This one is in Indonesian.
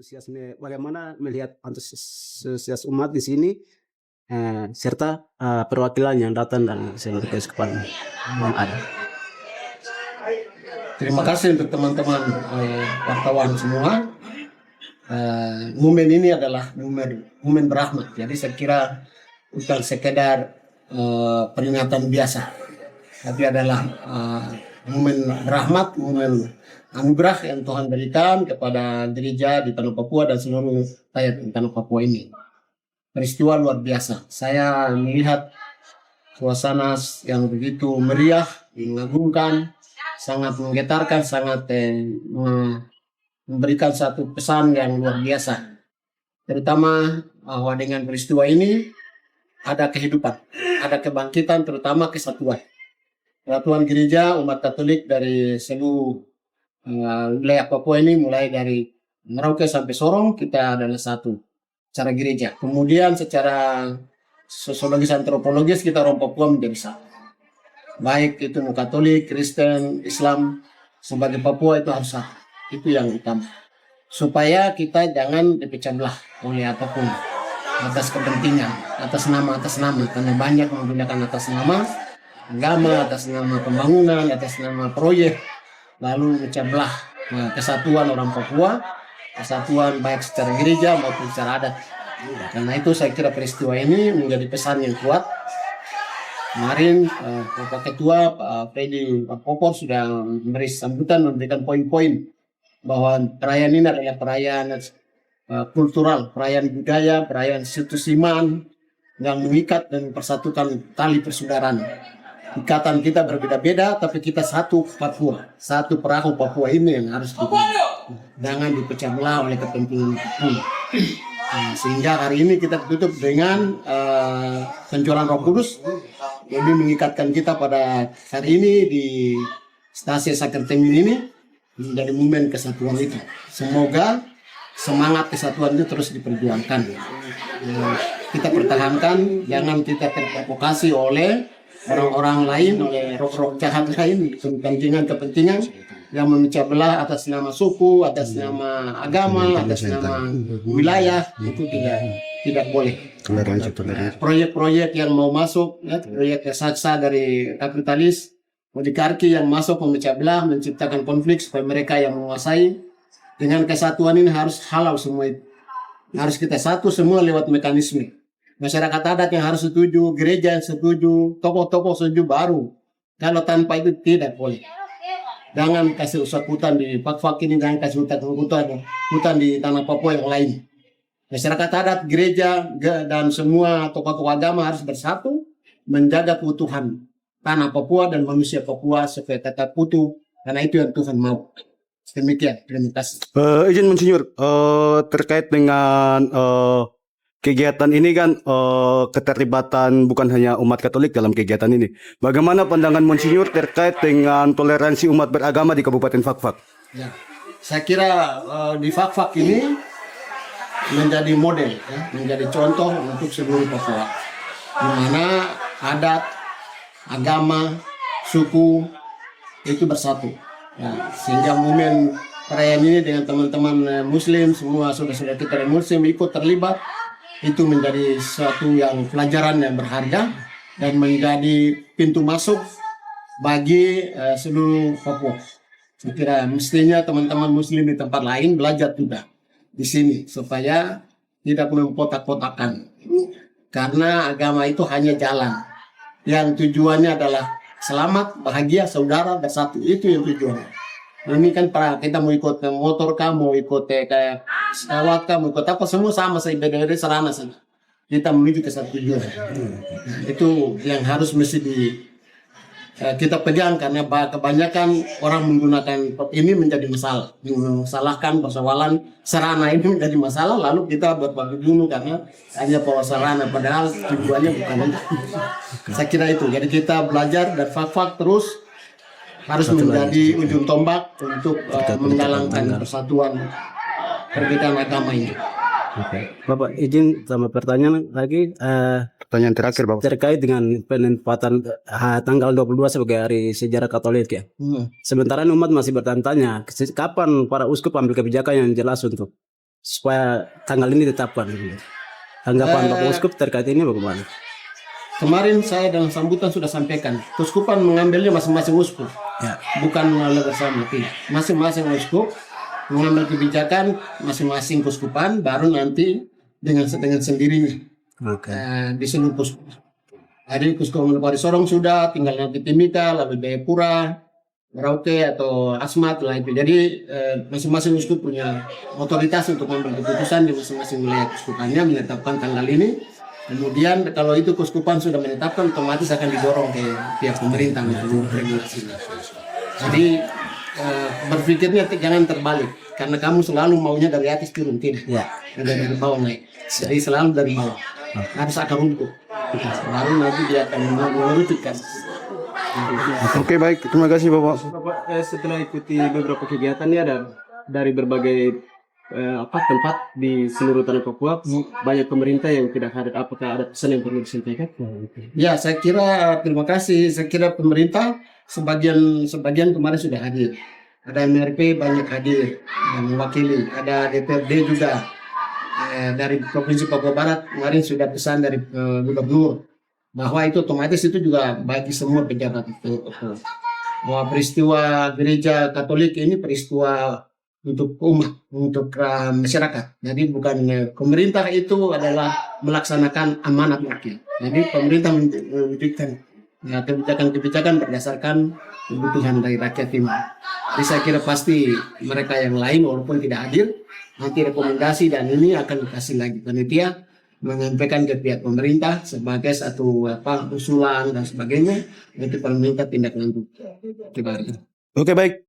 antusiasme bagaimana melihat antusias umat di sini, serta perwakilan yang datang dari seluruh keuskupan yang ada. Terima kasih untuk teman-teman wartawan semua. Momen ini adalah momen berahmat. Jadi saya kira bukan sekedar peringatan biasa, tapi adalah momen rahmat, momen anugerah yang Tuhan berikan kepada gereja di Tanah Papua dan seluruh rakyat di Tanah Papua ini. Peristiwa luar biasa. Saya melihat suasana yang begitu meriah, mengagumkan, sangat menggetarkan, sangat memberikan satu pesan yang luar biasa. Terutama bahwa dengan peristiwa ini ada kehidupan, ada kebangkitan, terutama kesatuan. Kesatuan gereja umat Katolik dari seluruh wilayah Papua ini, mulai dari Merauke sampai Sorong, kita adalah satu secara gereja. Kemudian secara sosiologis antropologis kita orang Papua menjadi satu. Baik itu Katolik, Kristen, Islam, sebagai Papua itu harus satu. Itu yang utama. Supaya kita jangan dipecah belah oleh apapun atas kepentingan, atas nama, karena banyak menggunakan atas nama agama, atas nama pembangunan, atas nama proyek, lalu pecah belah kesatuan orang Papua, kesatuan baik secara gereja maupun secara adat. Karena itu saya kira peristiwa ini menjadi pesan yang kuat. Kemarin Bapak Ketua Pak Freddy Pak Popor sudah memberi sambutan, memberikan poin-poin bahwa perayaan ini adalah perayaan kultural, perayaan budaya, perayaan situs iman yang mengikat dan persatukan tali persaudaraan. Ikatan kita berbeda-beda, tapi kita satu Papua, satu perahu Papua ini yang harus jangan dipecah belah oleh kepentingan apapun. Sehingga hari ini kita tutup dengan penjualan Roh Kudus, lebih mengikatkan kita pada hari ini di stasiun Sakertengin ini menjadi momen kesatuan itu. Semoga semangat kesatuan itu terus diperjuangkan. Kita pertahankan, jangan kita terprovokasi oleh orang-orang lain, oleh roh-roh jahat lain, kepentingan yang memecah belah atas nama suku, atas nama agama, atas nama wilayah. Itu tidak boleh. Proyek-proyek yang mau masuk, proyek saksa dari kapitalis, oligarki yang masuk memecah belah, menciptakan konflik supaya mereka yang menguasai. Dengan kesatuan ini harus halal semua itu. Harus kita satu semua lewat mekanisme. Masyarakat adat yang harus setuju, gereja yang setuju, tokoh-tokoh setuju baru. Kalau tanpa itu tidak boleh. Jangan kasih usah hutan di Fak-Fak ini, jangan kasih hutan di Tanah Papua yang lain. Masyarakat adat, gereja, dan semua tokoh-tokoh agama harus bersatu menjaga keutuhan Tanah Papua dan manusia Papua supaya tetap utuh, karena itu yang Tuhan mau. Demikian, terima kasih. Izin Monsinyur, terkait dengan kegiatan ini kan keterlibatan bukan hanya umat Katolik dalam kegiatan ini. Bagaimana pandangan Monsinyur terkait dengan toleransi umat beragama di Kabupaten Fak-Fak? Ya, saya kira di Fak-Fak ini menjadi model, menjadi contoh untuk seluruh Papua, di mana adat, agama, suku itu bersatu. Ya, sehingga momen perayaan ini dengan teman-teman Muslim, semua saudara-saudara kita yang Muslim ikut terlibat, itu menjadi suatu yang pelajaran yang berharga dan menjadi pintu masuk bagi seluruh Papua. Saya kira mestinya teman-teman Muslim di tempat lain belajar juga di sini supaya tidak mempotak-potakan, karena agama itu hanya jalan yang tujuannya adalah selamat, bahagia, saudara, bersatu. Itu yang tujuan. Ini kan kita mau ikut motor kah, mau ikut kayak pesawat kah, mau ikut apa, semua sama saya beda-beda sarana sana. Kita menuju ke satu tujuan. Itu yang harus mesti kita pegang, karena kebanyakan orang menggunakan ini menjadi masalah, mensalahkan persoalan sarana ini menjadi masalah, lalu kita berbagi dulu karena hanya pola sarana, padahal tujuannya bukan itu. Saya kira itu, jadi kita belajar dan Fak-Fak terus harus menjadi ujung tombak untuk menggalangkan persatuan perbedaan agama ini. Bapak izin sama pertanyaan lagi. Pertanyaan terakhir, Bapak. Terkait dengan penempatan tanggal 22 sebagai hari sejarah Katolik ya. Sementara umat masih bertanya-tanya kapan para uskup ambil kebijakan yang jelas untuk supaya tanggal ini ditetapkan. Tanggapan Bapak Uskup terkait ini bagaimana? Kemarin saya dalam sambutan sudah sampaikan, keuskupan mengambilnya masing-masing uskup, Ya. bukan melalui bersama. Tidak. Masing-masing uskup mengambil kebijakan masing-masing keuskupan, baru nanti dengan sendirinya Oke. di seluruh uskup. Jadi keuskupan Lopari Sorong sudah, tinggal nanti Timika, lalu Jayapura, Merauke atau Asmat lah itu. Jadi masing-masing uskup punya otoritas untuk mengambil keputusan di masing-masing wilayah keuskupannya menetapkan tanggal ini. Kemudian kalau itu keuskupan sudah menetapkan, otomatis akan didorong ke pihak pemerintah untuk regulasi. Jadi berpikirnya jangan terbalik, karena kamu selalu maunya dari atas turun, tidak. Ya. Dari bawah naik. Jadi selalu dari bawah. Harus akar rumput. Lalu nanti dia akan menurutkan. Oke, baik. Terima kasih Bapak. Bapak, setelah ikuti beberapa kegiatan ini ada dari berbagai tempat di seluruh tanah Papua, banyak pemerintah yang tidak hadir. Apakah ada pesan yang perlu disampaikan? Ya, saya kira terima kasih. Saya kira pemerintah sebagian kemarin sudah hadir. Ada MRP banyak hadir yang mewakili. Ada DPRD juga dari Provinsi Papua Barat kemarin sudah pesan dari gubernur bahwa itu otomatis itu juga bagi semua pejabat itu. Bahwa peristiwa gereja Katolik ini peristiwa untuk umat, untuk masyarakat. Jadi bukan pemerintah itu adalah melaksanakan amanat rakyat. Jadi pemerintah memberikan kebijakan-kebijakan berdasarkan kebutuhan dari rakyat ini. Jadi saya kira pasti mereka yang lain walaupun tidak hadir, nanti rekomendasi dan ini akan dikasih lagi panitia menyampaikan ke pihak pemerintah sebagai satu usulan dan sebagainya. Nanti pemerintah tindak lanjut. Oke, baik.